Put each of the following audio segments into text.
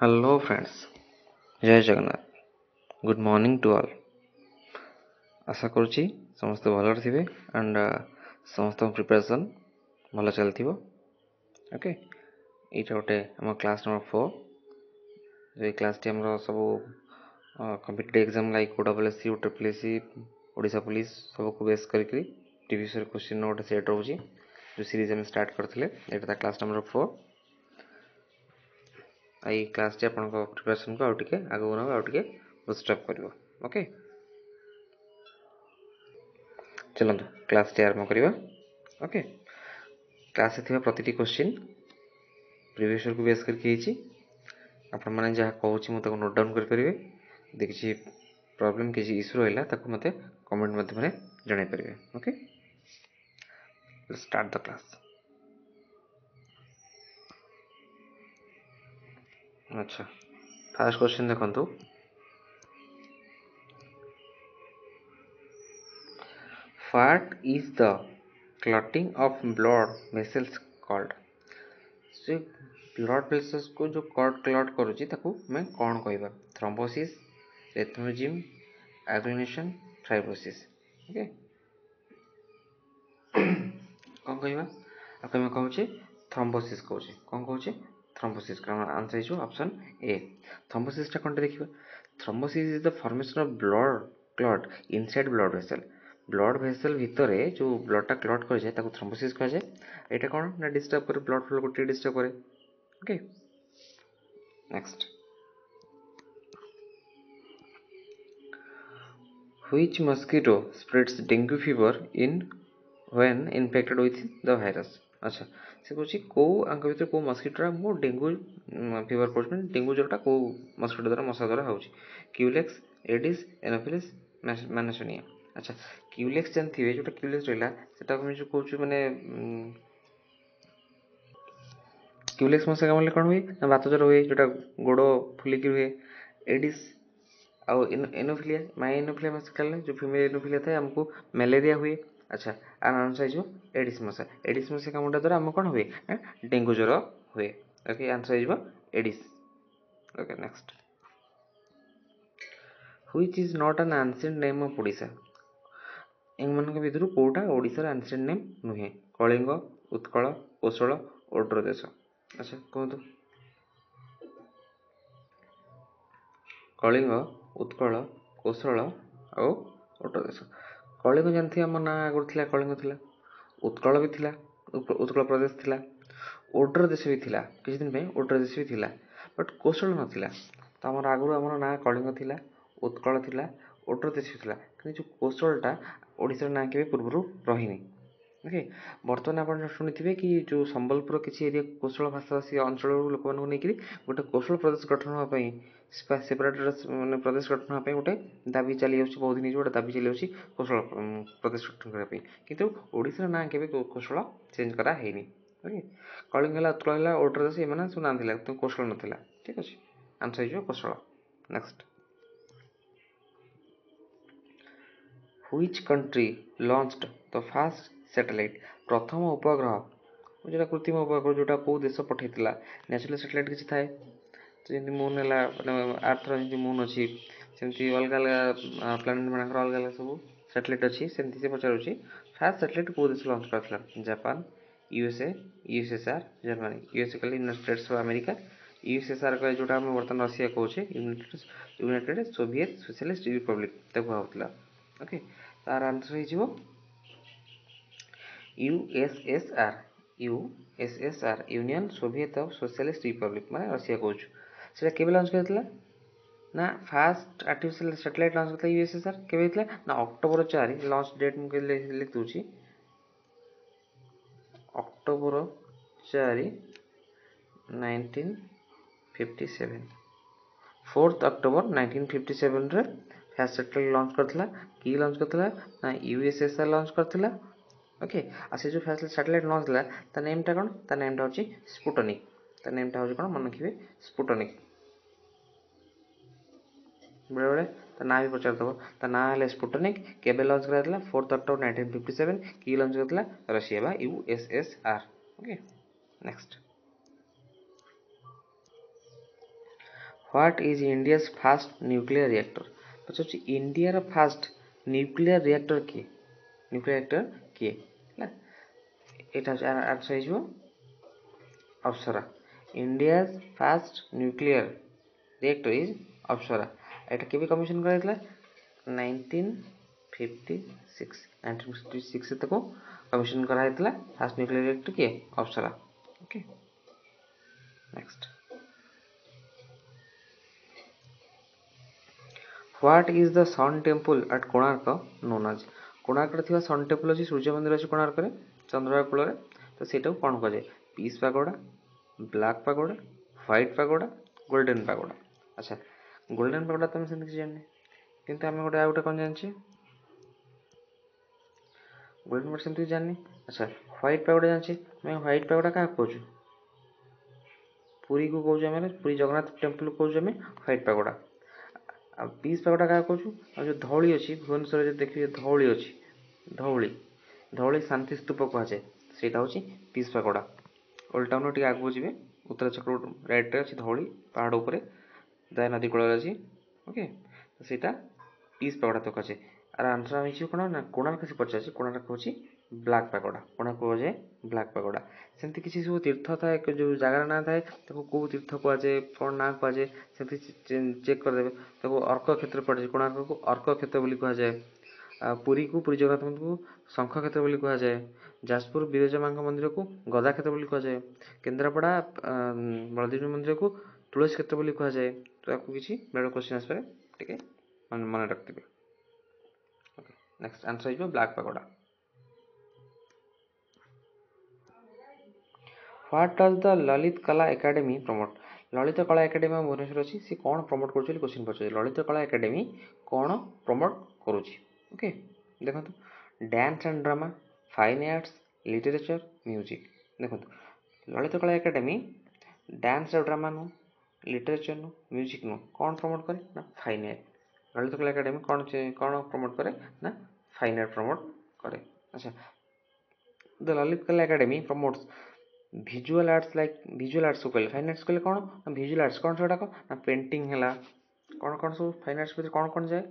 Hello friends, Jai Jagannath. Good morning to all. आशा करुच्ची समस्त भल थे एंड समस्त प्रिपरेशन भल चलती। ओके, ये गोटे आम क्लास नंबर 4। ये क्लास टी आम सब competitive exam like OWSC U triple SC Odisha police सब को बेस करके प्रीवियस क्वेश्चन गोटे सेट रोचे जो सीरीज आम स्टार्ट करते। यहाँ क्लास नंबर 4। आई क्लास टी आपन प्रिपरेशन को आगे आगे ना आगे बुस्टअप कर। ओके, चलते क्लास टी आरंभ करवा। ओके, क्लास प्रति क्वेश्चन प्रीवियस को बेस करके आपण मैंने जहाँ कहूँ मुझे नोट डाउन करेंगे। यदि किसी प्रॉब्लम किसी इश्यू रहा मत कमेंट माध्यम जन पारे। Okay, start the class. अच्छा, फर्स्ट क्वेश्चन देखो। What is the clotting of blood vessels called? से ब्लड वेसल्स को जो क्लॉट करुच्ची ताकू मैं कौन कहबा? थ्रोम्बोसिस, रेथमेजिम, एग्लूनेशन, फाइब्रोसिस। ओके, कौन कहबा? आप मैं कहूँ थ्रोम्बोसिस कहूँ। कौन कहूँ? थ्रोम्बोसिस। कारण answer is option A. Thrombosis टा कोनटा देखिबा? Thrombosis is the formation of blood clot inside blood vessel. Blood vessel भितर जो ब्लडटा क्लॉट कर जाए ताको थ्रोम्बोसिस कह जाए। एटा कौन ना डिस्टर्ब करे ब्लड फ्लो को डिस्टर्ब करे। Okay, next. Which mosquito spreads dengue fever in when infected with the virus? अच्छा, से कहूँ कौ आंक भर कौ मस्किटोरा मो डेंगू फिवर कर डेंगू ज्वरटा कौ मस्किटो द्वारा मशा द्वारा हो? Culex, Aedes, Anopheles, Mansonia. अच्छा, क्यूलेक्स जानते जो क्यूलेक्स रहा से जो कहूँ मैंने क्यूलेक्स मशा कामड़े कौन हुए ना बात ज्वर हुए जोटा गोड़ फुलिक हुए। एडिस आउ एनोफिलिया माई एनोफिलिया मशा काले जो फीमेल एनोफिलिया थाए आमको मलेरिया हुए। अच्छा, आर आंसर हो एडिस मशा। एडिस मशा कामड़ा द्वारा आम कौन हुए ना डेंगू ज्वर हुए। ओके, आंसर हो Aedes. Okay, next. Which is not an ancient name of Odisha? इन भितर कौटा ओडिशार एंशिएंट नेम नुहे? कलिंग, उत्कल, कोशल, ओड्र देश। अच्छा, कहतु। कलिंग, उत्कल, कोशल और ओड्र देश। कलिंग जानते आम ना आगुरी थिला कलिंग थिला, उत्कल भी थिला, उत्कल प्रदेश थिला, ओड्र देश भी थिला किछि दिन पे ओड्र देश भी थिला, बट कोशल नथिला। तो आमर आगुरी आमर ना कलिंग थिला, उत्कल थिला, ओड्र देश भी थिला, किंतु जो कोशलटा ओडिशार ना केबे पूर्वरु रहिनी। ओके, बर्तमान आप शुणी कि जो संबलपुर किसी एरिया कोशल भाषाभाषी अंचल लोक नहीं गोटे कोशल प्रदेश गठन होगापी सेपरेट मैंने प्रदेश गठन होगापी गोटे दाबी चली बहुत दिन गोटे दाबी चली कोशल प्रदेश गठन करने किंतु ओडिशार ना के कोशल चेंज कराई। ओके, कलिंग है, उत्कल है, ओड्र देश ये सब ना तो कोशल नाला। ठीक अच्छे, आंसर हो कोशल। Next. Which country launched the first satellite? प्रथम उपग्रह जो कृत्रिम उपग्रह जोटा कौ देश पठेला? नेचुरल सैटेलाइट किसी थाए तो जमी मून है मैंने आर्थर जमी मून अच्छी सेमती अलग अलग प्लानेट मानक अलग अलग सब सैटेलाइट अच्छी सेमती से पचारूँ फास्ट सैटेलाइट कौ देश लंच करता? Japan, USA, USSR, Germany. USA कहले United States of America. USSR का जोटा आम बर्तमान रशिया कहे यूनाइटेड सोवियत सोशलिस्ट रिपब्लिक कहला। ओके, तार आंसर हो USSR. USSR union Soviet of Socialist Republic माने रशिया कहूँ से केबे लॉन्च करथिला ना फास्ट आर्टिफिशियल सैटेलाइट लॉन्च करथिला यूएसएसआर केबे हेतला ना अक्टोबर 4 लॉन्च डेट मुके लिख दूची अक्टोबर 4 1957 4 अक्टोबर 1957 रे फास्ट सैटेलाइट लॉन्च करथिला की लॉन्च करथिला ना यूएसएसआर लॉन्च करथिला। ओके, आ से जो फास्ट सैटेलाइट लॉन्च होला ता नेमटा कोन ता नेमटा होची स्पुटनिक। ता नेमटा होची कोन मन रखिबे स्पुटनिक। बेले बेले ता ना भी पचार दबो ता ना है स्पुटनिक। केबे लॉन्च कराइतला 4 अक्टोबर 1957 की लॉन्च करथिला रशिया बा USSR. Okay, next. What is India's first nuclear reactor? पचारुछि इंडिया रो फास्ट न्यूक्लियर रिएक्टर किए न्यूक्लियर रिएक्टर किए ना एटा आंसर हो Apsara India first nuclear reactor is Apsara एटा केबे कमीशन कराइतला 1956 1956 तक कमीशन कराइतला फास्ट न्यूक्लियर रिएक्टर किए Apsara okay next What is the sun temple at Konark known as? Konark थिबा सन टेम्पल अछि सूर्य मंदिर अछि कोणार्क रे चंद्रभागा कूल रे तो सेटा कोन कह जाय peace pagoda black pagoda white pagoda golden pagoda अच्छा गोल्डन पागोडा तुम सेन कि जाने किंतु हम गोटे आउटा कोन जानछि गोल्डन पागोडा सेन जाननी अच्छा व्हाइट पागोडा जानछि मैं व्हाइट पागोडा का कहू पुरी को कहू हम पुरी जगन्नाथ टेम्पल को कहू हम व्हाइट पागोडा आ पीस पागोडा क्या कहूँ आ जो धौली अच्छी भुवनेश्वर जो देखिए धौली अच्छी धौली धौली शांति स्तूप कहुए से पीस पागोडा ओल्ड टाउन टे आगू जी उत्तर चक्र राइट अच्छी धौली पहाड़ उपर दया नदी कूल अच्छी ओके सेटा पीस पागोडा तो कहे आर आंसर आम कौन ना कोणार्क से पचार कोणार्क हूँ ब्लैक पागोडा कोणार्क कहुए ब्लैक पागोडा सेमती किसी सब तीर्थ थाए जो जगार ना थाए कौ तीर्थ कहुए कौन ना कहुए सेमती चेक करदे अर्क क्षेत्र पड़े कोणार्क को अर्क क्षेत्र बोली कहुए पुरी को पुरी जगन्नाथ मंदिर को शंख क्षेत्र बोली कहुए जाजपुर विरजा माँ मंदिर को गदा क्षेत्र बोली कहुए केन्द्रापड़ा बलदेव मंदिर को तुलसी क्षेत्र बोली कहुए तो आपको किसी बेड़ क्वेश्चन आसपे टे मन रखिए नेक्स्ट आंसर हो black pagoda what does the Lalit कला एकेडमी प्रमोट ललित कला एकेडमी भुवनेश्वर अच्छी सी कौन प्रमोट कर क्वेश्चन पचार ललित कला एकेडमी कौन प्रमोट करुच्ची ओके देखो dance and drama fine arts literature music देखो ललित कला एकेडमी डांस और ड्रामा नु लिटरेचर नु म्यूजिक नु कौन प्रमोट करे ना फाइन आर्ट ललित कला एकेडमी कौन कौन प्रमोट करे ना फाइन आर्ट प्रमोट करे अच्छा द ललित कला academy promotes visual arts like visual arts को कहले फाइन आर्ट्स कहले कौन visual arts कौन सेटा ना पेंटिंग हैला कौन कौन सब फाइन आर्ट्स भीतर कौन कौन जाए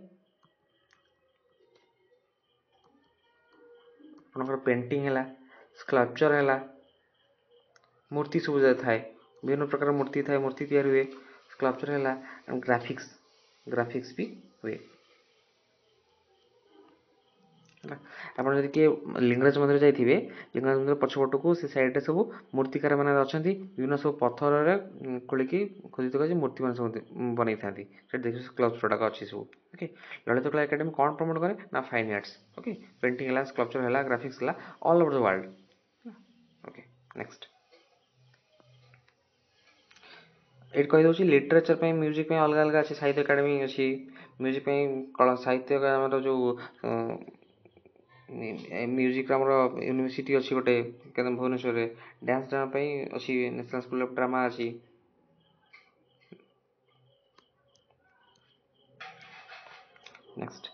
आपनकर पेंटिंग हैला स्कल्पचर हैला मूर्ति सब जाय थाए विभिन्न प्रकार मूर्ति थाए मूर्ति तैयार हुए स्कल्पचर हैला एंड ग्राफिक्स ग्राफिक्स भी हुए ଆପଣ ଯଦି କିଏ ଲିଙ୍ଗରାଜ ମନ୍ଦିର ଯାଇଥିବେ ଲିଙ୍ଗରାଜ ମନ୍ଦିର ପଛପଟ को से साइड रे सब मूर्तिकार माने अछंती विभिन्न सब पत्थर रे खोलिकी खोदित कर मूर्ति मान सब बनै थांती से देखि स्कल्पचर का अछि सब ओके ललित कला एकेडमी कोन प्रमोट करे ना फाइन आर्ट्स ओके पेंटिंग हला स्कल्पचर हला ग्राफिक्स हला all over the world okay next एट कहि दउची लिटरेचर पे म्यूजिक पे अलग अलग अछि साहित्य एकेडमी अछि म्यूजिक पे कला साहित्य का हमर जो म्यूजिक यूनिवर्सिटी अच्छी गोटे भुवनेश्वर डांस ड्रामा अच्छी नेशनल स्कूल ऑफ ड्रामा अच्छी next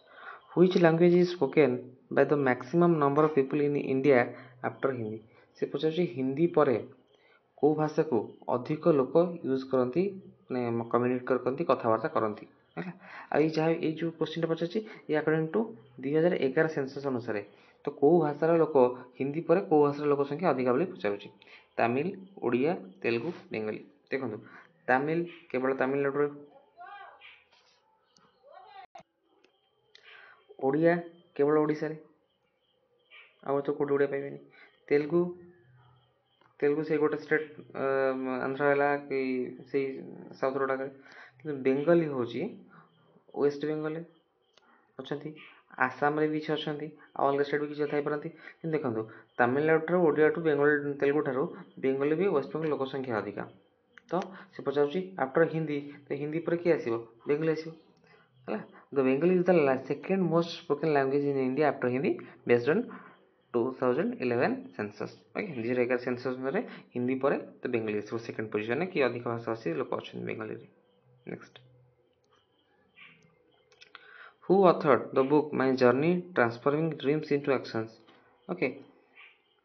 which language is spoken by the maximum number of people in India after Hindi से पचार हिंदी पर को भाषा को अधिक लोक यूज करती कम्युनिकेट करती कथबार्ता करती जहाँ ये जो क्वेश्चन पचार ये अकॉर्डिंग टू 2011 सेंसस अनुसार तो कौ भाषार लोक हिंदी पर कौ भाषार लोक संख्या अधिक बोली पचारुची तमिल ओडिया तेलुगु बेंगली देखो तमिल केवल तमिलनाडु ओडिया केवल ओडिशा रे आउ तो कोड ओडिया पाइबेनी तेलुगु तेलुगु से गोटे स्टेट आंध्र है कि से साउथ रोड कि बेंगली हूँ वेस्ट बेंगल अच्छा आसाम रे भी अच्छा अलग स्टेट भी किसी थी कि देखो तमिलनाडु ओडिया टू बेंगल तेलुगु ठार बेंगली भी वेस्ट बेंगल लोक संख्या अधिका तो से पचार आफ्टर हिंदी तो हिंदी पर किए आसो बेंगली आसो है the Bengali is the second most spoken language in India after Hindi based on 2011 census okay 2011 census में हिंदी पर तो बेंगली सेकेंड पोजीशन है कि अधिक भाषाभाषी लोक अच्छा बेंगली रे next who authored the book my journey transforming dreams into actions okay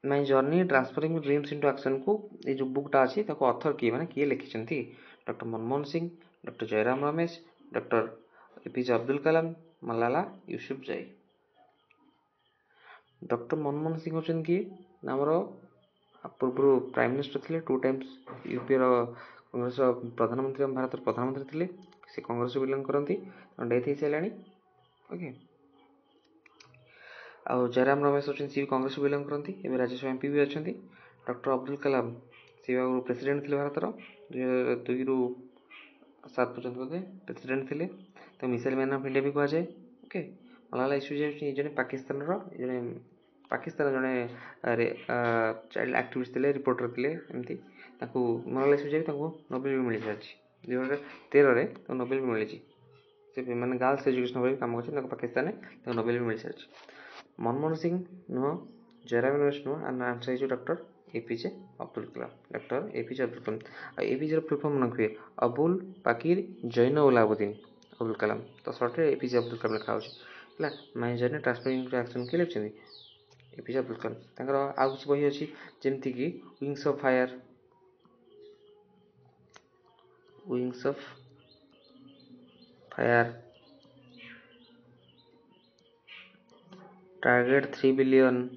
my journey transferring dreams into action को ये जो बुकटा अच्छी अथर किए मैंने किए लिखिं doctor Manmohan Singh, doctor Jairam Ramesh, doctor APJ Abdul Kalam, Malala Yousafzai. Doctor Manmohan Singh होचन किए ना आमर पूर्व प्राइम मिनिस्टर थे, 2 टाइम्स यूपी कांग्रेस प्रधानमंत्री भारत प्रधानमंत्री थे, से कांग्रेस बिलंग करती, डेथ हो सारा। ओके, आउ जयराम रमेश होचन सी कांग्रेस बिलंग करती, एवं राज्यसभा एमपी भी अच्छा। डॉक्टर अब्दुल कलाम सी प्रेसिडेंट थे भारत 2002 ରୁ 7 पर्यंत बोधे प्रेसिडेंट थे, तो मिसाइल मैन ऑफ इंडिया भी कह जाए। ओके, मलाला यूसुफजई जड़े पाकिस्तान जड़े जड़े चाइल्ड एक्टिविस्ट थे, रिपोर्टर थे, एमती मलाला यूसुफजई नोबेल भी मिल सारी 2013 नोबेल भी मिली। से मैंने गर्ल्स एजुकेशन भी कम कर पाकिस्तान में नोबेल भी मिल सारी। मनमोहन सिंह नुह, जयराम रमेश नुह, answer doctor APJ Abdul Kalam. Doctor APJ Abdul Kalam APJ full form मन हुए अबुल पाकिर जैन उलाउद्दीन अब्दुल कलाम, तो सर्ट एपीजे अब्दुल कलाम लिखा है। माई जर्नी ट्रांसफरिंग एक्शन किए लिखिं एपीजे अब्दुल कलाम। आउ किसी बही अच्छी जमीक wings of fire, wings of fire, target 3 billion.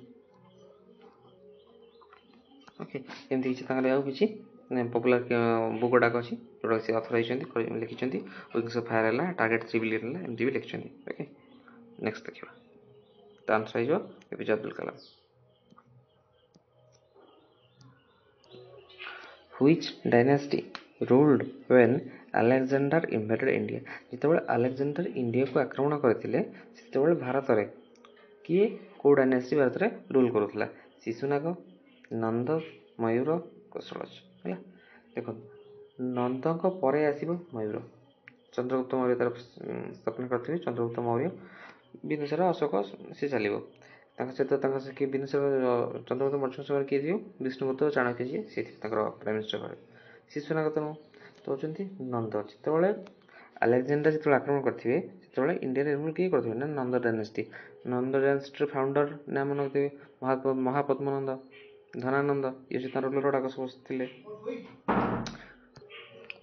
Okay, एमती किसी पपुलर बुक गुड़ाक अच्छी जोटा से अथर होती लिखिं विंग्स ऑफ फायर है, टारगेट 3 बिलियन है, एमती भी लिखिं। ओके, नेक्स्ट देखा तो आंसर हो APJ Abdul Kalam. Which dynasty ruled when Alexander invaded India? जितेबाला अलेक्जेंडर इंडिया को आक्रमण करते से भारत में किए कौ डायनेस्टी भारत में रूल करुला? शिशुनाग, नंद, मयूर, कोसलज है। देख नंद पर आसब मयूर, चंद्रगुप्त मौर्य तार स्थापना करते, चंद्रगुप्त मौर्य बिंदुसार अशोक सी चलो सहित कि बिंदुसार चंद्रगुप्त मौर्य समय किए थी विष्णुगुप्त चाणक्य जी सी प्राइम मिनिस्टर भाई। शिशुनागत नु तो होती नंद। जिते अलेक्जेंडर जो आक्रमण करेंगे से इंडिया रूल किए करेंगे ना नंद डायनेस्टी। नंद डायनेस्टी फाउंडर नाम मन रखिए महापद्मनंद, धनानंद, ये तार रूलर गुड़ाक सब थे।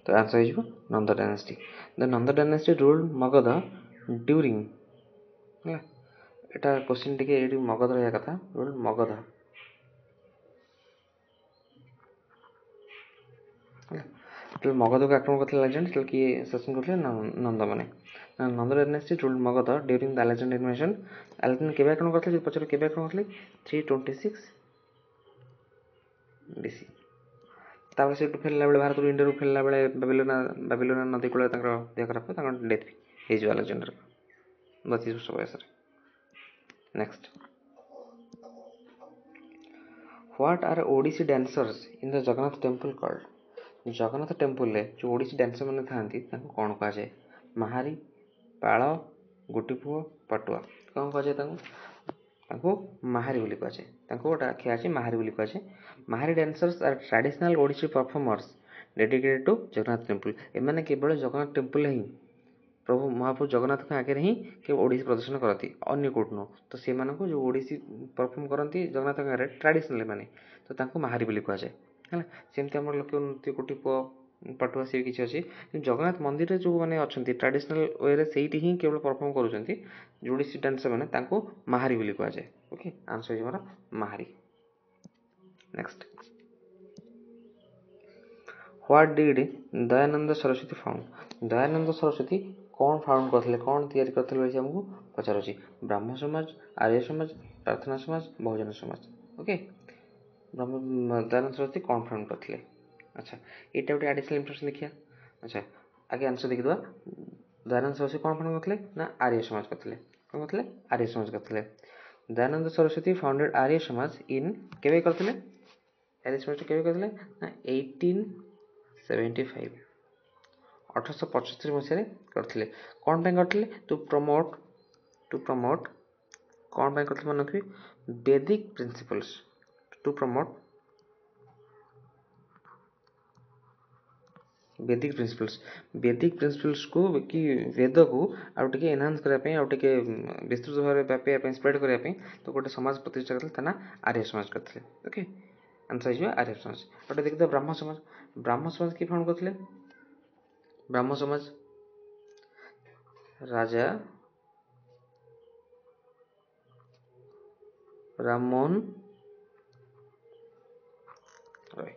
तो आंसर हो Nanda dynasty. The Nanda dynasty ruled Magadha during है। एटा क्वेश्चन टिके ये मगध रहा कथा, रूल्ड मगध। मगध को आक्रमण करते अलेक्जेंडर किए शासन करते नंद मैंने। Nanda dynasty ruled Magadha during the Alexander invasion. Alexander केबे आक्रमण करते पचार केबे आक्रमण करते 326 BC। तापर से फेरला बेले भारत इंडिया फेरला बेले बेबिलोना नदी कूल देह खराब डेथ भी हो अलेक्जेंडर 32 वर्ष बयस। Next, what are Odissi dancers in the Jagannath temple called? Jagannath temple जो ओडिसी डांसर मैंने था कौन कह जाए? महारी, पाल, गोटीपुओ, पटुआ। कौन कह जाए? महारी बोली कह जाए। गोटे आख्या अच्छी महारी बोली कह जाए। Mahari dancers are traditional Odissi performers dedicated to Jagannath temple. एमाने केवल जगन्नाथ टेम्पल ही प्रभु महाप्रभु जगन्नाथ आगे ही के ओडिसी प्रदर्शन करती, अन्य कोट नु। तो से जो ओडिसी परफॉर्म करती जगन्नाथ आगे ट्रेडिशनल माने तो महारी बोली कह जाए है। सेमती आम लोक नृत्य गोटीपुओ, पटुआ सी किसी अच्छी। जगन्नाथ मंदिर जो मैंने अच्छा ट्रेडिशनल वे से ही केवल परफॉर्म करुँच ओडिसी डांसर मैंने महारी बोली कह जाए। ओके, आंसर हो Mahari. Next, what did Dayanand Saraswati found? Dayanand Saraswati कौन फाउंड करते, कौन तैयारी करते आमको पचार? ब्राह्मण समाज, आर्य समाज, प्रार्थना समाज, बहुजन समाज। ओके, दयानंद सरस्वती कौन फाउंड करते? अच्छा, यहाँ गोटे एडिशनल इनफर्मेशन देखिए। अच्छा, आगे आंसर देखिए। दयानंद सरस्वती कौन फाउंड करते ना आर्य समाज करते। कौन करते? आर्य समाज करते। दयानंद सरस्वती फाउंडेड आर्य समाज इन केवे करते? आर्य समाज केवे करते ना 1875 1875 मसीह करते। कौन पे करते? टू प्रमोट कौन पे करते मन रखिए? Vedic principles, to promote Vedic principles को कि वेद को आउ टिके एनहांस करबा पई आउ टिके विस्तृत भाव व्यापी पई स्प्रेड करबा पई तो गोटे समाज प्रतिष्ठा करथिले ता ना आर्य समाज करथिले okay answer is Arya Samaj गोटे देखि ब्राह्मण समाज की फाउंड करथिले ब्राह्मण समाज राजा राममोहन राय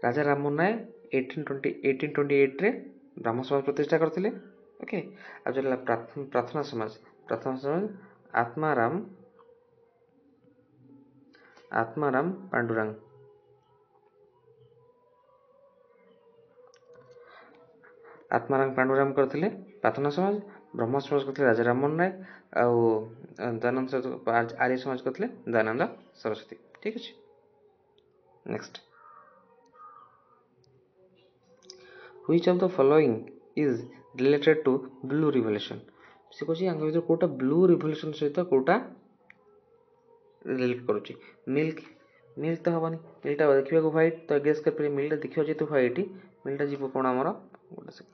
राजा राममोहन राय 1828 रे ब्राह्मण समाज प्रतिष्ठा करथिले ओके आ जो प्रार्थना समाज आत्माराम पांडुरंग करथिले प्रार्थना समाज ब्रह्म समाज करथिले राजा राममोहन राय आउ दयानंद आर्य समाज करथिले दयानंद सरस्वती ठीक अछि next which of the following is related to blue revolution से कहछि अंग भीतर कोटा ब्लू रिवोल्यूशन सहित कोटा रिलेट करूछि मिल्क तो हबनी मिल्कटा देखिबा को व्हाइट तो गेस कर पे मिल्कटा देखियो जेतु व्हाइट मिल्कटा जीवो कोन हमर गोटे से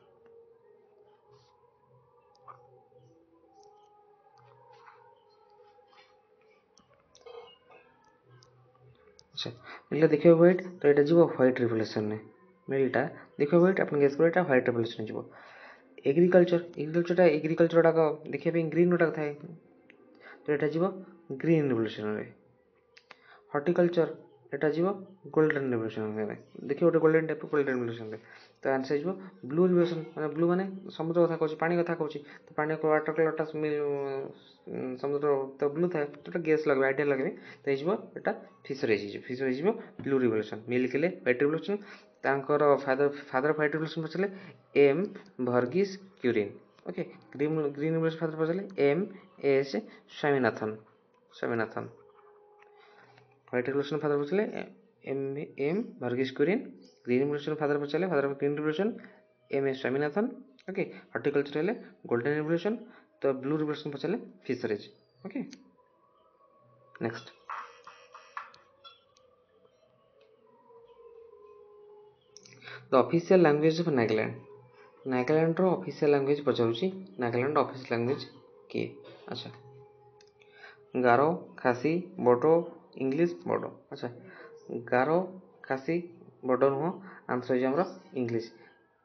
अच्छा मिल्कटा देखियो व्हाइट तो एटा जीवो व्हाइट रिवोल्यूशन ने मिल्कटा देखियो व्हाइट अपन गेस करो एटा व्हाइट रिवोल्यूशन जीवो एग्रीकल्चर टा देखिए पे ग्रीन टा थाए तो एटा जीवो ग्रीन रिवोल्यूशन रे हॉर्टिकल्चर एटा जीवो गोल्डन रिवोल्यूशन रे देखिए गोटे गोल्डन टाइप गोल्डन रिवोल्यूशन रे तो आंसर जीवो ब्लू रिवोल्यूशन माने ब्लू माने समुद्र कथा कहछि पानी कथा कहछि तो पानी को वाटर कलर टा समुद्र तो ब्लू थाए तो गेस लगबे आइडिया लगबे तो जीवो एटा फिशर जीवो ब्लू रिवोल्यूशन मिल्क ले व्हाइट रिवोल्यूशन तांकर फादर ऑफ व्हाइट रिवोल्यूशन पछले M Verghese Kurien okay green revolution father पछले M S Swaminathan white revolution father पछले M Verghese Kurien green revolution father पछले father of green revolution M S Swaminathan okay horticulture हेले golden revolution तो blue revolution पछले fisheries okay next the official language of Nagaland रो official language पचारुची Nagaland official language के अच्छा गारो खासी बोडो इंग्लिश बोडो अच्छा गारो खासी बोडो नुह आंसर है हमरो इंग्लिश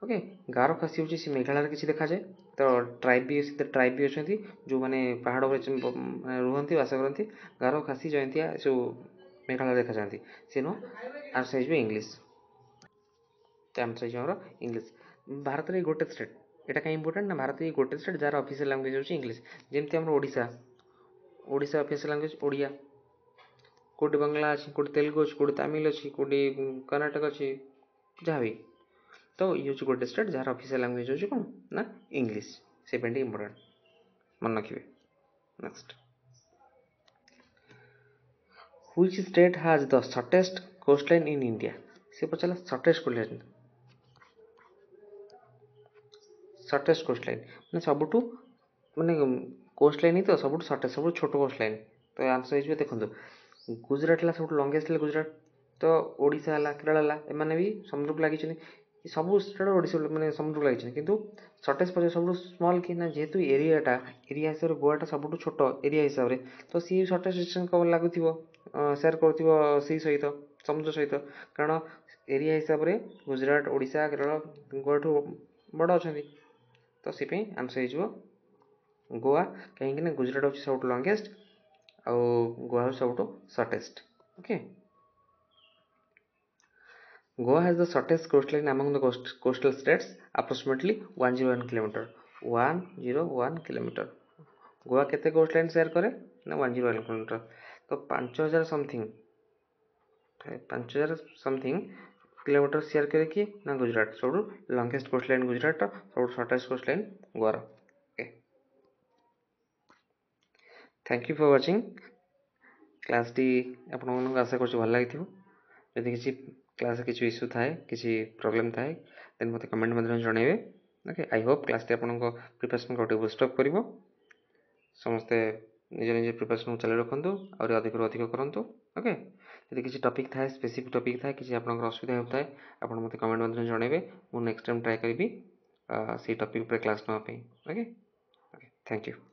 ओके गारो खासी होची से मेघालय किछि देखा जाय तो ट्राइब भी अछंती जो माने पहाड़ पर रुहंती वास करंती गारो खासी जयंतिया सो मेघालय देखा जांती सेनो आंसर है इंग्लिश आंसर है हमरो इंग्लिश भारत रे गोटे स्टेट एटा का इंपोर्टेंट ना भारत रे गोटे स्टेट जार ऑफिशियल लैंग्वेज होची इंग्लिश जेमति हमरो ओडिशा ऑफिशियल लैंग्वेज ओडिया कोटी बंगला अच्छी कोटी तेलुगु अच्छी कोटी तमिल अच्छी कोटी कर्नाटक अच्छी जहाँ भी तो ये हूँ गोटे स्टेट जार ऑफिशियल लैंग्वेज होची कौन ना इंग्लिश से पेंटी इंपोर्टेंट मन रखिए next which state has the shortest coastline in India से पचला शॉर्टेस्ट कोस्टलाइन माने सबुठू माने कोस्टलाइन ही तो सबुठू शॉर्टेस्ट सबुठू छोटो कोस्टलाइन तो आंसर हो देखो गुजरात ला सब लंगेस्ट गुजरात तो ओडिशा हला केरला हला एमाने भी समुद्र को लागि सब स्टेट ओडिशा माने समुद्र को लागि किंतु शॉर्टेज पर सब स्मॉल कि ना जेहेतु एरिया हिसाब रे गोवाटा सब छोटो एरिया हिसाब रे तो सी शॉर्टेज डिस्टेंस को लागुथिबो शेयर करथिबो सी सहित समुद्र सहित कारण एरिया हिसाब रे गुजरात ओडिशा केरला गोवाठू बड़ अछंती तो से पे आंसर हो गोवा कहीं ना गुजरात होची सब लंगेस्ट और गोवा सब shortest okay Goa has the shortest coastline among the coastal states, approximately 101 km. 101 km. Goa केते कोस्टलाइन शेयर करे ना 101 किलोमीटर तो 5000 समथिंग किलोमीटर शेयर करे कि ना गुजरात सब लॉन्गेस्ट कोस्टलाइन गुजरात सब shortest coastline Goa okay thank you for watching class टी आपन आशा कर भल लगी यदि किसी क्लास किसी इश्यू थाए किसी प्रॉब्लम थाए देन मते कमेंट माध्यम जणाइबे ओके आई होप क्लास टी आपन प्रिपरेशन को बुस्ट अप करिवो समस्ते निज निज प्रिपरेसन चालू रखु और अधिक करूँ ओके। यदि किसी टॉपिक थाए स्पेसिफिक टॉपिक थाए किसी आपनकर असुविधा होता है आप मत कमेंट माध्यम जनइबे मु नेक्स्ट टाइम ट्राए करी से टॉपिक पर क्लास ना ओके ओके थैंक यू।